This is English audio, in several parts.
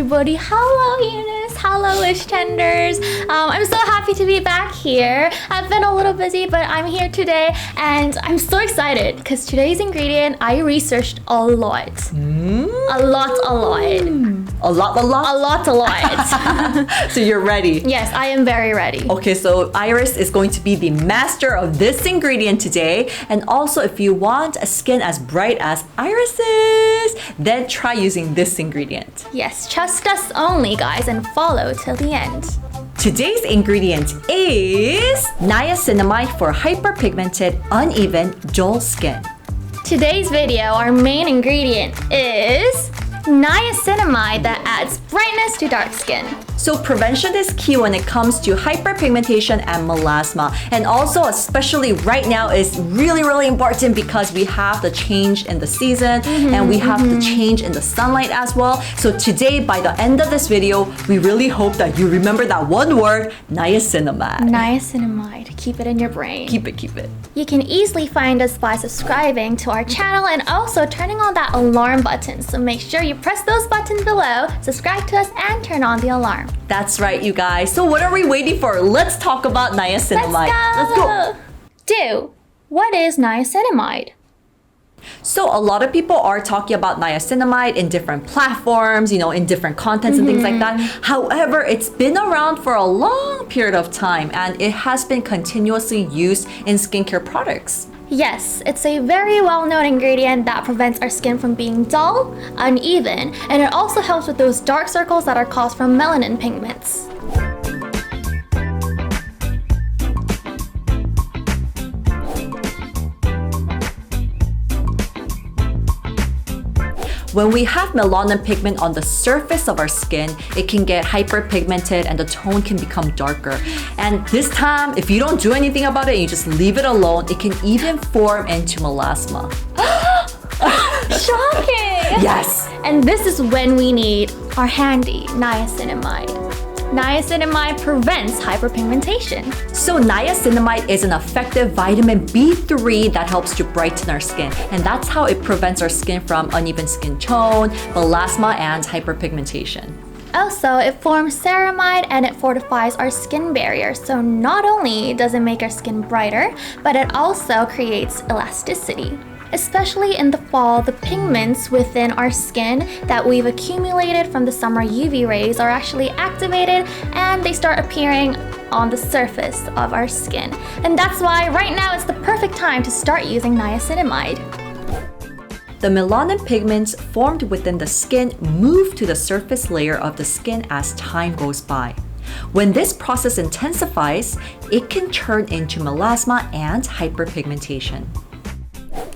everybody. Hello, Eunice. Hello, Wish Tenders. I'm so happy to be back here. I've been a little busy, but I'm here today, and I'm so excited because today's ingredient I researched a lot. A lot. So you're ready? Yes, I am very ready. Okay, so Iris is going to be the master of this ingredient today. And also, if you want a skin as bright as Iris's, then try using this ingredient. Yes, trust us only, guys, and follow till the end. Today's ingredient is niacinamide for hyperpigmented, uneven, dull skin. Today's video, our main ingredient is niacinamide that adds brightness to dark skin. So prevention is key when it comes to hyperpigmentation and melasma. And also, especially right now, is really important because we have the change in the season and we have the change in the sunlight as well. So today, by the end of this video, we really hope that you remember that one word, niacinamide. Niacinamide. Keep it in your brain. Keep it. You can easily find us by subscribing to our channel and also turning on that alarm button. So make sure you press those buttons below, subscribe to us, and turn on the alarm. That's right, you guys. So what are we waiting for? Let's talk about niacinamide. Let's go. What is niacinamide? So a lot of people are talking about niacinamide in different platforms, in different contents and things like that. However, it's been around for a long period of time and it has been continuously used in skincare products. Yes, it's a very well-known ingredient that prevents our skin from being dull, uneven, and it also helps with those dark circles that are caused from melanin pigments. When we have melanin pigment on the surface of our skin, it can get hyperpigmented and the tone can become darker. And this time, if you don't do anything about it, you just leave it alone, it can even form into melasma. Shocking! Yes! And this is when we need our handy niacinamide. Niacinamide prevents hyperpigmentation. So niacinamide is an effective vitamin B3 that helps to brighten our skin. And that's how it prevents our skin from uneven skin tone, melasma, and hyperpigmentation. Also, it forms ceramide and it fortifies our skin barrier. So not only does it make our skin brighter, but it also creates elasticity. Especially in the fall, the pigments within our skin that we've accumulated from the summer UV rays are actually activated and they start appearing on the surface of our skin. And that's why right now it's the perfect time to start using niacinamide. The melanin pigments formed within the skin move to the surface layer of the skin as time goes by. When this process intensifies, it can turn into melasma and hyperpigmentation.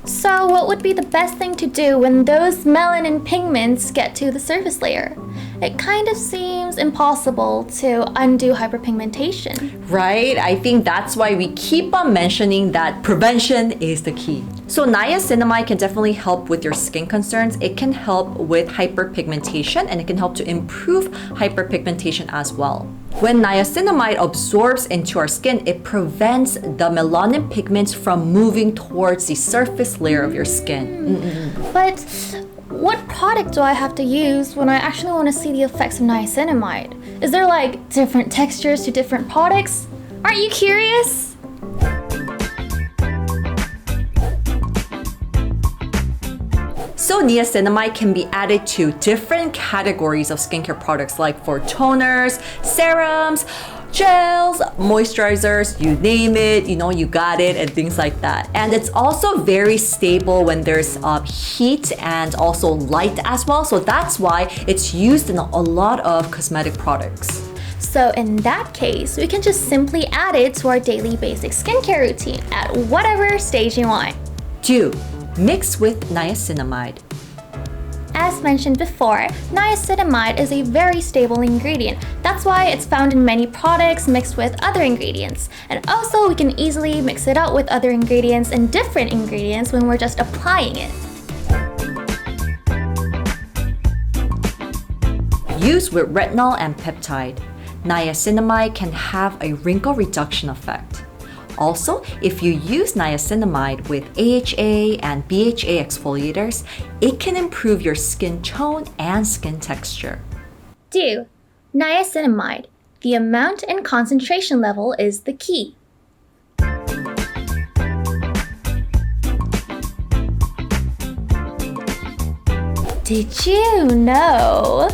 So what would be the best thing to do when those melanin pigments get to the surface layer? It kind of seems impossible to undo hyperpigmentation. Right? I think that's why we keep on mentioning that prevention is the key. So niacinamide can definitely help with your skin concerns. It can help with hyperpigmentation and it can help to improve hyperpigmentation as well. When niacinamide absorbs into our skin, it prevents the melanin pigments from moving towards the surface layer of your skin. But what product do I have to use when I actually want to see the effects of niacinamide? Is there like different textures to different products? Aren't you curious? So niacinamide can be added to different categories of skincare products like for toners, serums, gels, moisturizers, you name it, you got it, and things like that. And it's also very stable when there's heat and also light as well. So that's why it's used in a lot of cosmetic products. So in that case, we can just simply add it to our daily basic skincare routine at whatever stage you want. 2. Mix with niacinamide. As mentioned before, niacinamide is a very stable ingredient. That's why it's found in many products mixed with other ingredients. And also we can easily mix it out with other ingredients and different ingredients when we're just applying it. Used with retinol and peptide, niacinamide can have a wrinkle reduction effect. Also, if you use niacinamide with AHA and BHA exfoliators, it can improve your skin tone and skin texture. do. Niacinamide. The amount and concentration level is the key. Did you know,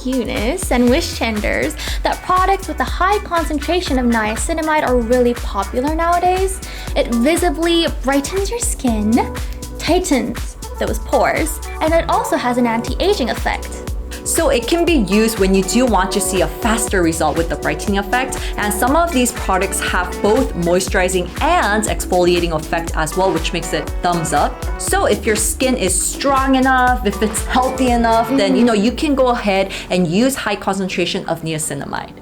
Eunice and Wishtenders, that products with a high concentration of niacinamide are really popular nowadays? It visibly brightens your skin, tightens those pores, and it also has an anti-aging effect. So it can be used when you do want to see a faster result with the brightening effect, and some of these products have both moisturizing and exfoliating effect as well, which makes it thumbs up. So if your skin is strong enough, if it's healthy enough, then you can go ahead and use high concentration of niacinamide.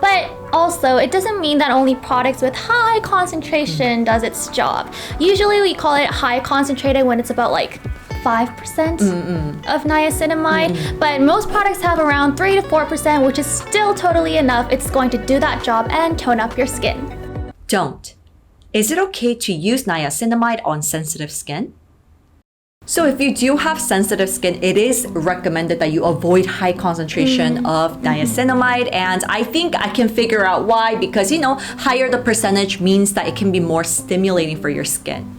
But also, it doesn't mean that only products with high concentration does its job. Usually we call it high concentrated when it's about like 5% of niacinamide, but most products have around 3 to 4%, which is still totally enough. It's going to do that job and tone up your skin. Don't. Is it okay to use niacinamide on sensitive skin? So if you do have sensitive skin, it is recommended that you avoid high concentration of niacinamide, and I think I can figure out why, because higher the percentage means that it can be more stimulating for your skin.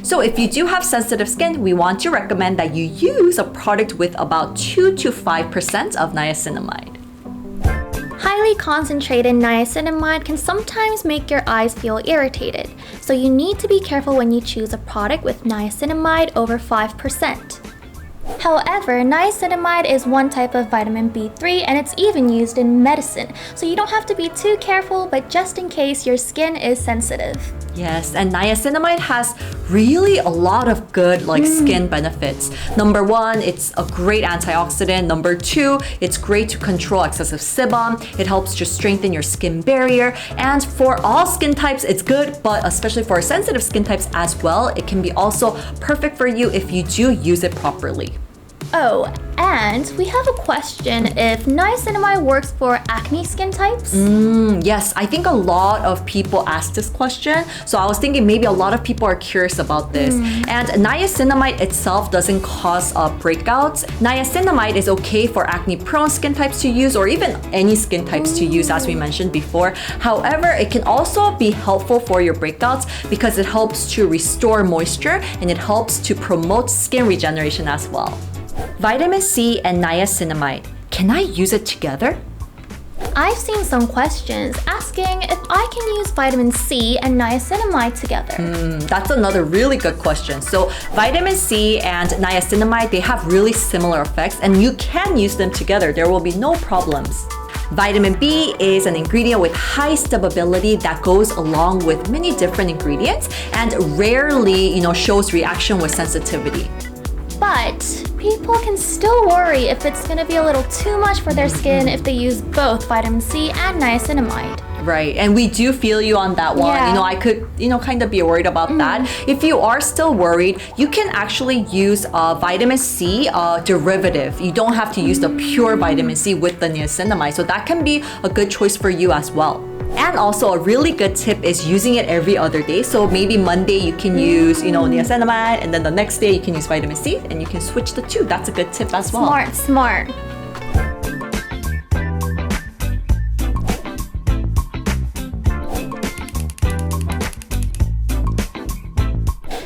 So if you do have sensitive skin, we want to recommend that you use a product with about 2 to 5% of niacinamide. Highly concentrated niacinamide can sometimes make your eyes feel irritated, so you need to be careful when you choose a product with niacinamide over 5%. However, niacinamide is one type of vitamin B3 and it's even used in medicine, so you don't have to be too careful, but just in case your skin is sensitive. Yes, and niacinamide has really a lot of good skin benefits. Number 1, it's a great antioxidant. Number 2, it's great to control excessive sebum. It helps to strengthen your skin barrier. And for all skin types, it's good, but especially for sensitive skin types as well, it can be also perfect for you if you do use it properly. Oh, and we have a question if niacinamide works for acne skin types? Yes, I think a lot of people ask this question. So I was thinking maybe a lot of people are curious about this. And niacinamide itself doesn't cause breakouts. Niacinamide is okay for acne prone skin types to use, or even any skin types to use, as we mentioned before. However, it can also be helpful for your breakouts because it helps to restore moisture and it helps to promote skin regeneration as well. Vitamin C and niacinamide, can I use it together? I've seen some questions asking if I can use vitamin C and niacinamide together. That's another really good question. So vitamin C and niacinamide, they have really similar effects and you can use them together. There will be no problems. Vitamin B is an ingredient with high stability that goes along with many different ingredients and rarely, shows reaction with sensitivity. But people can still worry if it's going to be a little too much for their skin if they use both vitamin C and niacinamide. Right, and we do feel you on that one. Yeah. I could, kind of be worried about that. If you are still worried, you can actually use vitamin C derivative. You don't have to use the pure vitamin C with the niacinamide. So that can be a good choice for you as well. And also a really good tip is using it every other day. So maybe Monday you can use, niacinamide, and then the next day you can use vitamin C and you can switch the two. That's a good tip as well. Smart.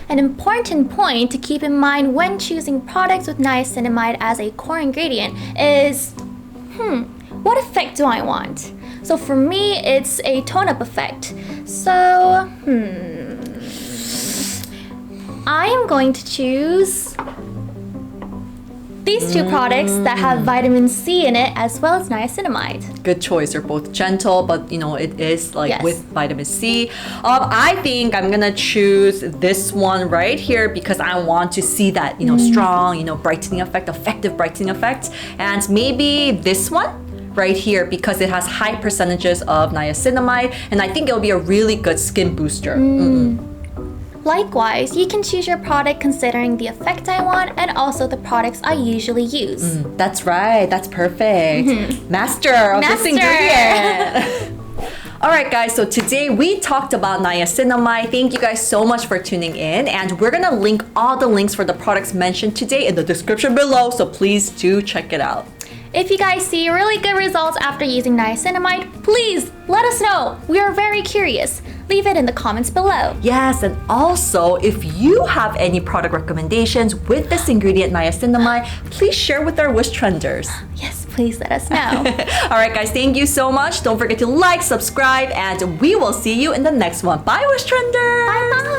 An important point to keep in mind when choosing products with niacinamide as a core ingredient is, what effect do I want? So for me, it's a tone-up effect. So, I am going to choose these two products that have vitamin C in it as well as niacinamide. Good choice. They're both gentle, but it is Yes. with vitamin C. I think I'm gonna choose this one right here because I want to see that strong, brightening effect, effective brightening effect, and maybe this one right here because it has high percentages of niacinamide, and I think it'll be a really good skin booster. Likewise, you can choose your product considering the effect I want and also the products I usually use. That's right. That's perfect. Master of this ingredient. All right, guys, so today we talked about niacinamide. Thank you guys so much for tuning in, and we're gonna link all the links for the products mentioned today in the description below, so please do check it out. If you guys see really good results after using niacinamide, please let us know. We are very curious. Leave it in the comments below. Yes, and also if you have any product recommendations with this ingredient niacinamide, please share with our Wish Trenders. Yes, please let us know. All right, guys, thank you so much. Don't forget to like, subscribe, and we will see you in the next one. Bye, Wish Trenders! Bye-bye!